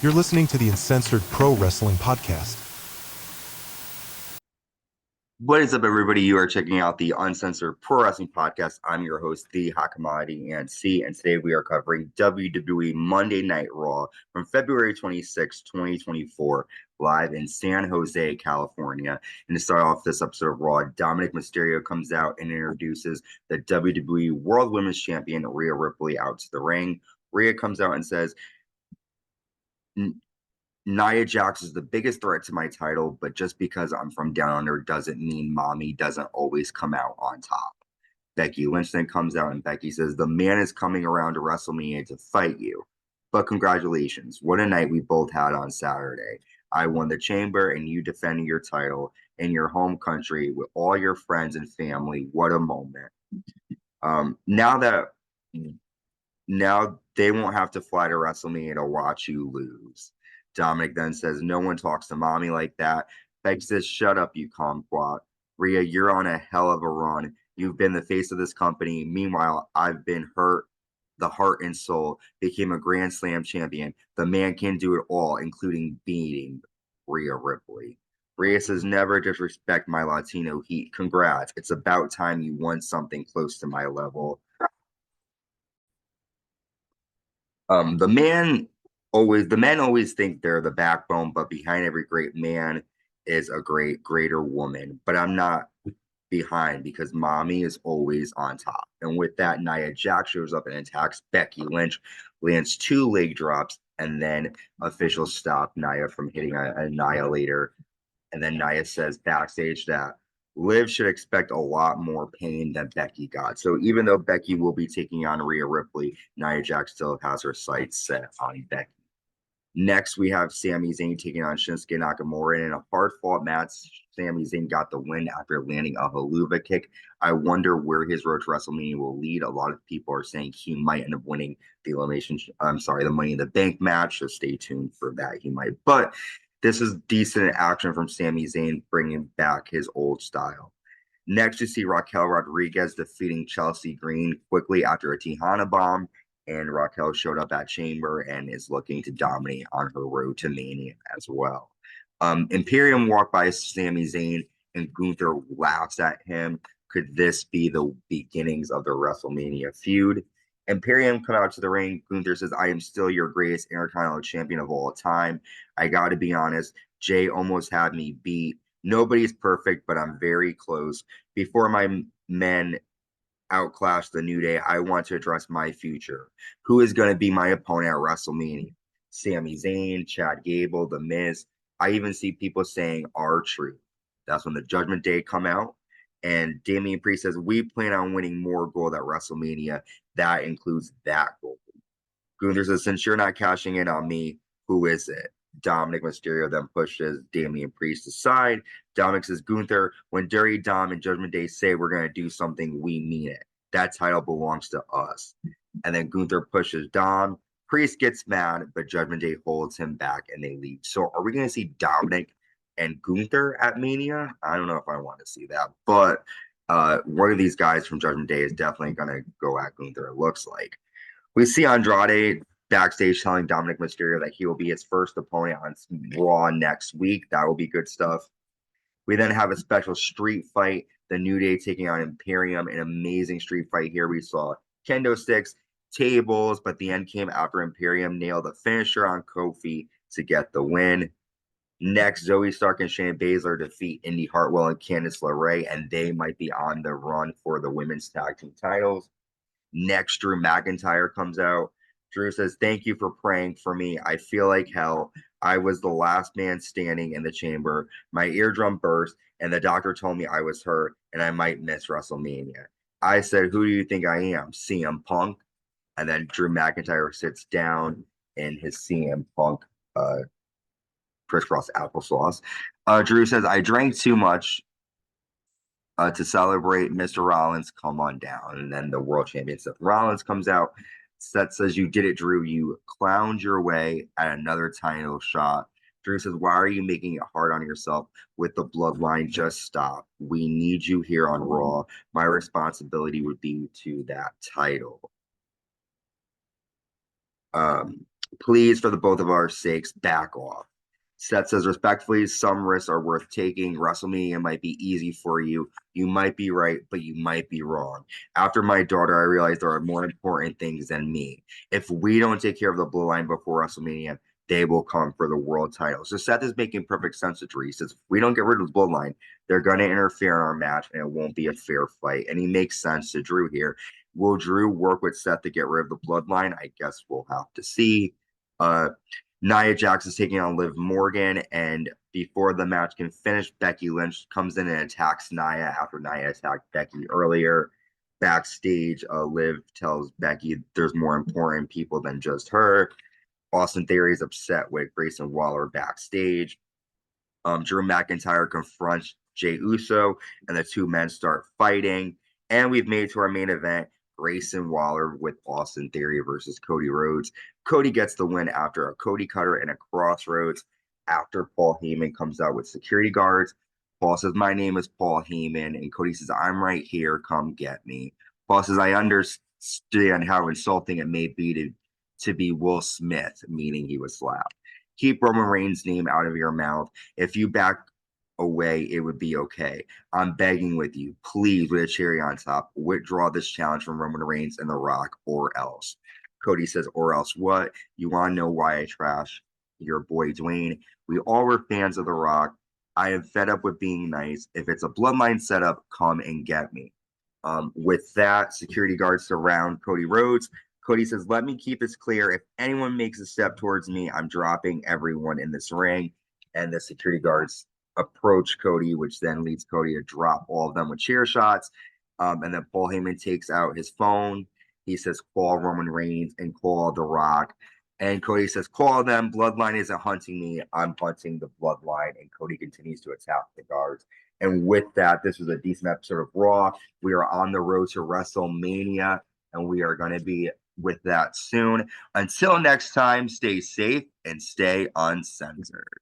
You're listening to the Uncensored Pro Wrestling Podcast. What is up, everybody? You are checking out the Uncensored Pro Wrestling Podcast. I'm your host, the Hot Commodity and today we are covering WWE Monday Night Raw from February 26, 2024, live in San Jose, California. And to start off this episode of Raw, Dominic Mysterio comes out and introduces the WWE World Women's Champion, Rhea Ripley, out to the ring. Rhea comes out and says, Nia Jax is the biggest threat to my title, but just because I'm from down under doesn't mean mommy doesn't always come out on top. Becky Lynch then comes out and Becky says, the man is coming around to WrestleMania to fight you. But congratulations. What a night we both had on Saturday. I won the chamber and you defending your title in your home country with all your friends and family. What a moment. Now they won't have to fly to WrestleMania to watch you lose. Dominic then says, no one talks to mommy like that. Becky says, shut up, you kumquat. Rhea, you're on a hell of a run. You've been the face of this company. Meanwhile, I've been hurt, the heart and soul, became a Grand Slam champion. The man can do it all, including beating Rhea Ripley. Rhea says, never disrespect my Latino heat. Congrats. It's about time you won something close to my level. The men always think they're the backbone, but behind every great man is a greater woman. But I'm not behind because mommy is always on top. And with that, Nia Jax shows up and attacks Becky Lynch, lands 2 leg drops, and then officials stop Nia from hitting a annihilator. And then Nia says backstage that Liv should expect a lot more pain than Becky got. So even though Becky will be taking on Rhea Ripley, Nia Jax still has her sights set on Becky. Next, we have Sami Zayn taking on Shinsuke Nakamura. And in a hard-fought match, Sami Zayn got the win after landing a haluva kick. I wonder where his road to WrestleMania will lead. A lot of people are saying he might end up winning the the Money in the Bank match. So stay tuned for that. He might. But this is decent action from Sami Zayn, bringing back his old style. Next, you see Raquel Rodriguez defeating Chelsea Green quickly after a Tejana bomb. And Raquel showed up at Chamber and is looking to dominate on her road to Mania as well. Imperium walked by Sami Zayn and Gunther laughs at him. Could this be the beginnings of the WrestleMania feud? Imperium come out to the ring. Gunther says, I am still your greatest Intercontinental champion of all time. I got to be honest, Jay almost had me beat. Nobody's perfect, but I'm very close. Before my men outclass the New Day, I want to address my future. Who is going to be my opponent at WrestleMania? Sami Zayn, Chad Gable, The Miz. I even see people saying R-Truth. That's when the Judgment Day come out. And Damian Priest says, we plan on winning more gold at WrestleMania. That includes that gold. Gunther says, since you're not cashing in on me, who is it? Dominic Mysterio then pushes Damian Priest aside. Dominic says, Gunther, when Dirty Dom and Judgment Day say we're going to do something, we mean it. That title belongs to us. And then Gunther pushes Dom. Priest gets mad, but Judgment Day holds him back and they leave. So are we going to see Dominic and Gunther at Mania? I don't know if I want to see that. But one of these guys from Judgment Day is definitely going to go at Gunther, it looks like. We see Andrade backstage telling Dominic Mysterio that he will be his first opponent on Raw next week. That will be good stuff. We then have a special street fight. The New Day taking on Imperium. An amazing street fight here. We saw kendo sticks, tables, but the end came after Imperium nailed a finisher on Kofi to get the win. Next, Zoe Stark and Shayna Baszler defeat Indy Hartwell and Candice LeRae, and they might be on the run for the women's tag team titles. Next, Drew McIntyre comes out. Drew says, thank you for praying for me. I feel like hell. I was the last man standing in the chamber. My eardrum burst, and the doctor told me I was hurt, and I might miss WrestleMania. I said, who do you think I am? CM Punk? And then Drew McIntyre sits down in his CM Punk crisscross applesauce. Drew says, I drank too much to celebrate Mr. Rollins. Come on down. And then the world champion Seth Rollins comes out. Seth says, you did it, Drew. You clowned your way at another title shot. Drew says, why are you making it hard on yourself with the bloodline? Just stop. We need you here on Raw. My responsibility would be to that title. Please, for the both of our sakes, back off. Seth says, respectfully, some risks are worth taking. WrestleMania might be easy for you. You might be right, but you might be wrong. After my daughter, I realized there are more important things than me. If we don't take care of the Bloodline before WrestleMania, they will come for the world title. So Seth is making perfect sense to Drew. He says, if we don't get rid of the Bloodline, they're going to interfere in our match, and it won't be a fair fight. And he makes sense to Drew here. Will Drew work with Seth to get rid of the Bloodline? I guess we'll have to see. Nia Jax is taking on Liv Morgan, and before the match can finish, Becky Lynch comes in and attacks Nia after Nia attacked Becky earlier. Backstage, Liv tells Becky there's more important people than just her. Austin Theory is upset with Grayson Waller backstage. Drew McIntyre confronts Jey Uso, and the two men start fighting. And we've made it to our main event, Grayson Waller with Austin Theory versus Cody Rhodes. Cody gets the win after a Cody cutter and a crossroads after Paul Heyman comes out with security guards. Paul says, my name is Paul Heyman. And Cody says, I'm right here. Come get me. Paul says, I understand how insulting it may be to be Will Smith, meaning he was slapped. Keep Roman Reigns' name out of your mouth. If you back away, it would be okay. I'm begging with you, please, with a cherry on top, withdraw this challenge from Roman Reigns and The Rock, or else. Cody says, or else what? You want to know why I trash your boy Dwayne? We all were fans of The Rock. I am fed up with being nice. If it's a bloodline setup, come and get me. With that, security guards surround Cody Rhodes. Cody says, let me keep this clear. If anyone makes a step towards me, I'm dropping everyone in this ring. And the security guards approach Cody, which then leads Cody to drop all of them with chair shots. And then Paul Heyman takes out his phone. He says, call Roman Reigns and call The Rock. And Cody says, call them. Bloodline isn't hunting me. I'm hunting the Bloodline. And Cody continues to attack the guards. And with that, this was a decent episode of Raw. We are on the road to WrestleMania, and we are going to be with that soon. Until next time, stay safe and stay uncensored.